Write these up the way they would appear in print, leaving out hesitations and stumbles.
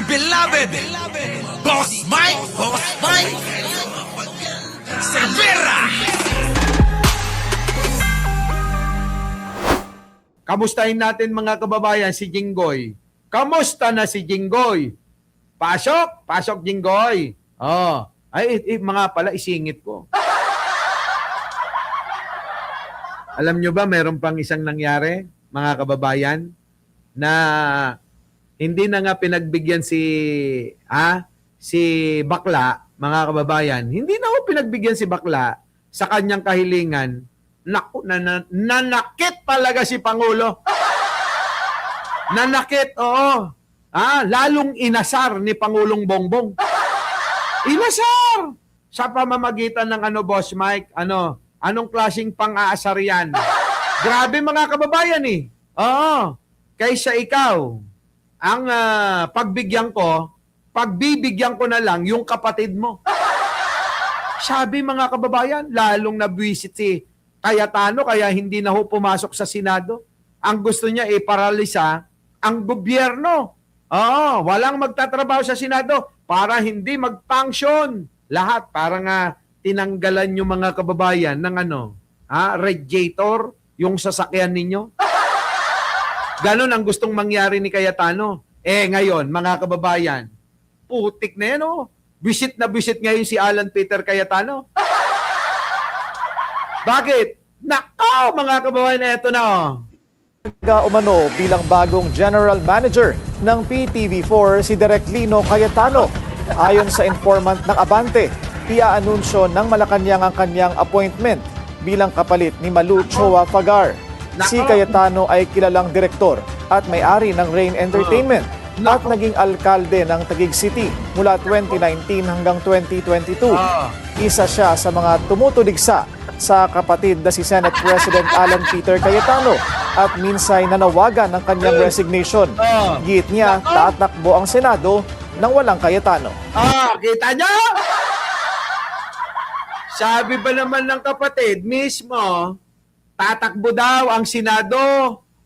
beloved Boss Mike Cervera. Kamustahin natin mga kababayan si Jinggoy. Kamusta na si Jinggoy? Pasok Jinggoy. Oh, mga pala isingit ko. Alam nyo ba, meron pang isang nangyari, mga kababayan, na hindi na nga pinagbigyan si bakla, mga kababayan. Hindi na ako pinagbigyan si bakla sa kanyang kahilingan. Naku, nanakit talaga si Pangulo. Nanakit, oo. Lalong inasar ni Pangulong Bongbong. Inasar! Sa pamamagitan ng Boss Mike, anong klaseng pang-aasar yan? Grabe mga kababayan eh. Oo. Kaysa ikaw, ang pagbibigyan ko na lang yung kapatid mo. Sabi mga kababayan, lalong nabwisit si Cayetano kaya hindi na ho pumasok sa Senado. Ang gusto niya paralisa ang gobyerno. Walang magtatrabaho sa Senado para hindi mag-function. Lahat para nga tinanggalan yung mga kababayan ng radiator, yung sasakyan ninyo. Ganon ang gustong mangyari ni Cayetano. Ngayon, mga kababayan, putik na yan, Visit na visit ngayon si Alan Peter Cayetano. Bakit? Nakaw, mga kababayan, eto na, Umano bilang bagong General Manager ng PTV4 si Direk Lino Cayetano. Ayon sa informant ng Abante, iaanunsyo ng Malacanang ang kanyang appointment bilang kapalit ni Malu Choa Fagar. Si Cayetano ay kilalang direktor at may-ari ng Rain Entertainment at naging alkalde ng Taguig City mula 2019 hanggang 2022. Isa siya sa mga tumutuligsa sa kapatid na si Senate President Alan Peter Cayetano at minsay nanawagan ng kanyang resignation. Git niya, tatakbo ang Senado nang walang Cayetano. Kita niyo? Sabi ba naman ng kapatid mismo, tatakbo daw ang Senado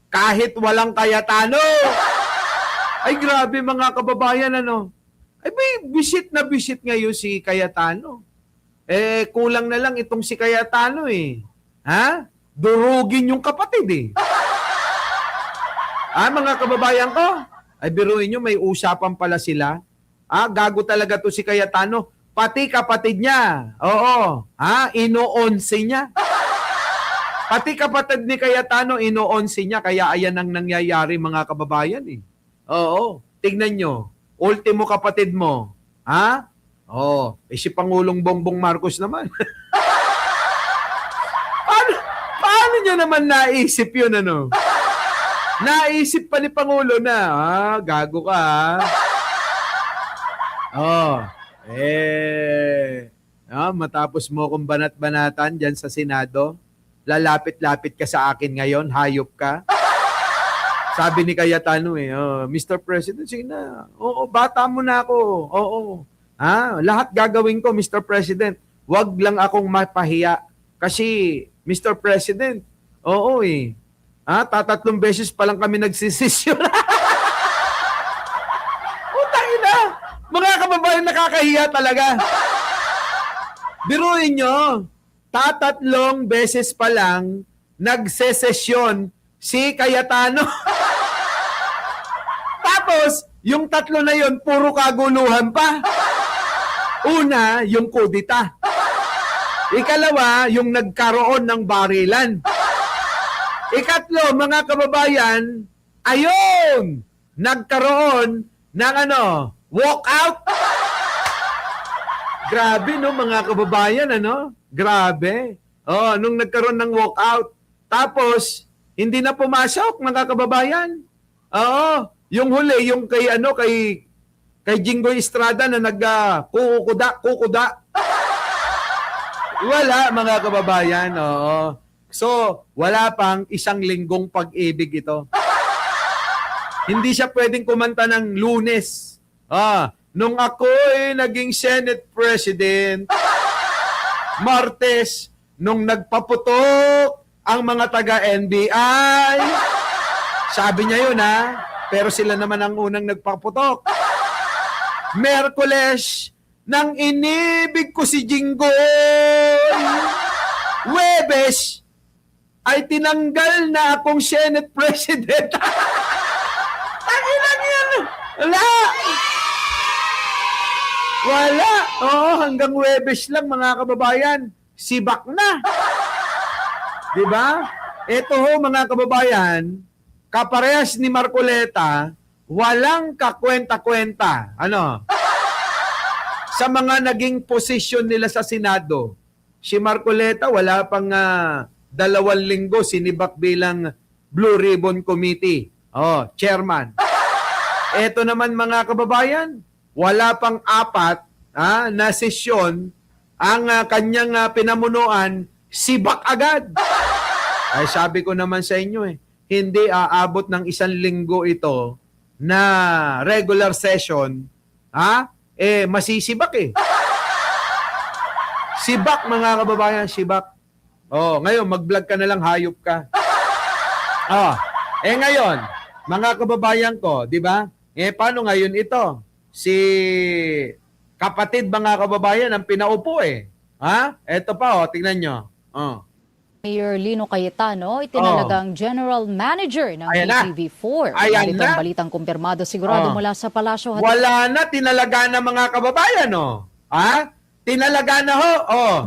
kahit walang Cayetano. Ay grabe mga kababayan, Ay may visit na visit ngayon si Cayetano. Kulang na lang itong si Cayetano Durugin yung kapatid mga kababayan ko, ay biruin nyo, may usapan pala sila. Gago talaga to si Cayetano. Pati kapatid niya. Oo. Ino-11 niya. Pati kapatid ni Cayetano, ino-11 niya. Kaya ayan ang nangyayari mga kababayan Oo. Tignan nyo. Ultimo kapatid mo. Si Pangulong Bongbong Marcos naman. Paano niya naman naisip yun, Naisip pa ni Pangulo na, gago ka, matapos mo kong banat-banatan dyan sa Senado, lalapit-lapit ka sa akin ngayon, hayop ka. Sabi ni Cayetano Mr. President, sige na. Bata mo na ako. Lahat gagawin ko, Mr. President. Wag lang akong mapahiya. Kasi, Mr. President, tatatlong beses pa lang kami nagsisisyon. Utangin na. Mga kababayan, nakakahiya talaga. Biruin nyo, tatatlong beses pa lang nagsesesyon si Cayetano. Tapos, yung tatlo na yon puro kaguluhan pa. Una, yung kudita. Ikalawa, yung nagkaroon ng barilan. Ikatlo, mga kababayan, ayun, nagkaroon ng walkout. Grabe, mga kababayan, Grabe. Nung nagkaroon ng walkout. Tapos, hindi na pumasok, mga kababayan. Yung huli, yung kay Jinggoy Estrada na kukuda. Wala, mga kababayan. So, wala pang isang linggong pag-ibig ito. Hindi siya pwedeng kumanta ng Lunes. Nung ako'y naging Senate President, Martes, nung nagpaputok ang mga taga-NBI, sabi niya yun Pero sila naman ang unang nagpaputok. Merkules, nang inibig ko si Jinggoy. Huwebes, ay tinanggal na akong Senate President. Tanginan yan. Wala. Wala. Oo, hanggang Huwebes lang mga kababayan. Sibak na. Diba? Ito ho mga kababayan, kaparehas ni Marcoleta, walang kakwenta-kwenta. Ano? Sa mga naging posisyon nila sa Senado, si Marcoleta wala pang 2 linggo sinibak bilang Blue Ribbon Committee. Oh, chairman. Ito naman mga kababayan, wala pang 4 na sesyon ang kanyang pinamunuan, sibak agad. Ay sabi ko naman sa inyo hindi aabot ng 1 linggo ito na regular session, masisibak Sibak mga kababayan, sibak. Oh, ngayon mag-vlog ka na lang, hayop ka. Ngayon, mga kababayan ko, 'di ba? Paano ngayon ito? Si kapatid mga kababayan ang pinaupo Ito pa tingnan nyo. Mayor Lino Cayetano, itinalagang General Manager ng Ayan na. PTV4. Ayan Ganito na. ang balitang kumpirmado sigurado mula sa Palasyo. Wala na, tinalaga na mga kababayan, Tinalaga na ho,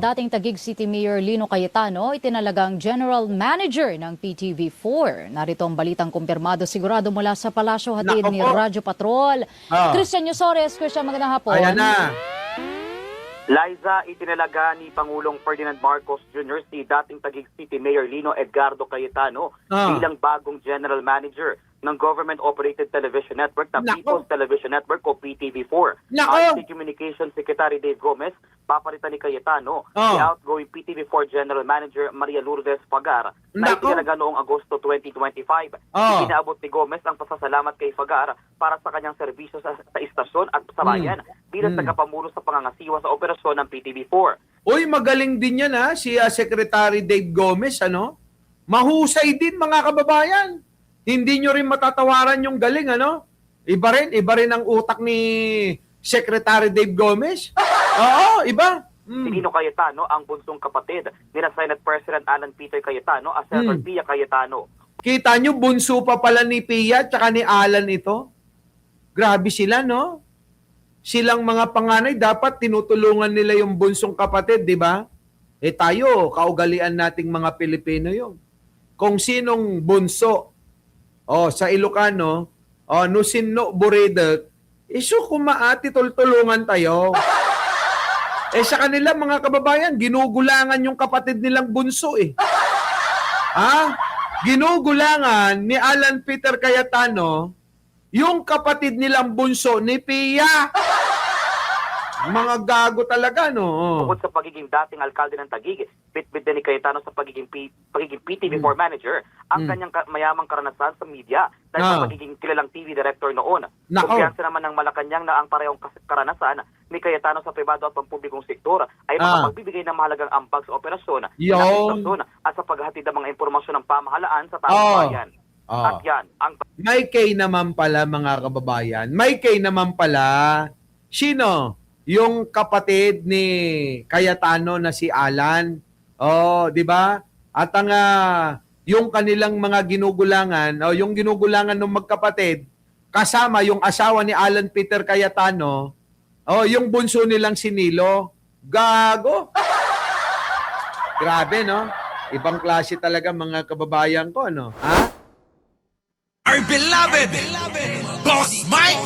Dating Taguig City Mayor Lino Cayetano, itinalagang General Manager ng PTV4. Narito ang balitang kumpirmado sigurado mula sa Palasyo, hatid Nako ni po. Radyo Patrol. Christian Yusores, Christian, magandang hapon. Ayan na. Liza, itinalaga ni Pangulong Ferdinand Marcos Jr. si dating Taguig City Mayor Lino Edgardo Cayetano bilang bagong General Manager ng Government-Operated Television Network na Nako. People's Television Network o PTV4. Nako. Ayon si Communications Secretary Dave Gomez, papalitan ni Cayetano si outgoing PTV4 General Manager Maria Lourdes Fagar na Nako. itinalaga noong Agosto 2025. Inaabot ni Gomez ang pasasalamat kay Fagar para sa kanyang serbisyo sa istasyon at sa bayan bilang tagapamuno sa pangangasiwa sa operasyon ng PTV4. Uy, magaling din yan si Secretary Dave Gomez, Mahusay din mga kababayan. Hindi nyo rin matatawaran yung galing, Iba rin ang utak ni Secretary Dave Gomez. Oo, iba. Si Lino Cayetano ang bunsong kapatid ni Senate President Alan Peter Cayetano at Senator Pia Cayetano. Kita nyo, bunso pa pala ni Pia tsaka ni Alan ito. Grabe sila, no? Silang mga panganay, dapat tinutulungan nila yung bunsong kapatid, di ba? Tayo, kaugalian nating mga Pilipino yun. Kung sinong bunso, sa Ilocano, nusinno buridek, iso kumaati tultulungan tayo. Sa kanila mga kababayan, ginugulangan yung kapatid nilang bunso Ginugulangan ni Alan Peter Cayetano yung kapatid nilang bunso ni Pia. Mga gago talaga, no? Bukod sa pagiging dating alkalde ng Taguig, bitbit din ni Cayetano sa pagiging PTV4 manager ang kanyang mayamang karanasan sa media dahil sa pagiging kilalang TV director noon. Kumpiyansa naman ng Malacanang na ang parehong karanasan ni Cayetano sa pribado at pampublikong sektor ay makapagbibigay ng mahalagang ambag sa operasyon ng istasyon at sa paghatid ng mga impormasyon ng pamahalaan sa taong bayan. At yan, ang May kay naman pala mga kababayan. May kay naman pala. Sino? Yung kapatid ni Cayetano na si Alan. Di ba? At ang yung kanilang mga ginugulangan, yung ginugulangan ng magkapatid, kasama yung asawa ni Alan Peter Cayetano, yung bunso nilang si Nilo. Gago. Grabe, no? Ibang klase talaga mga kababayan ko, Our beloved Boss Mike,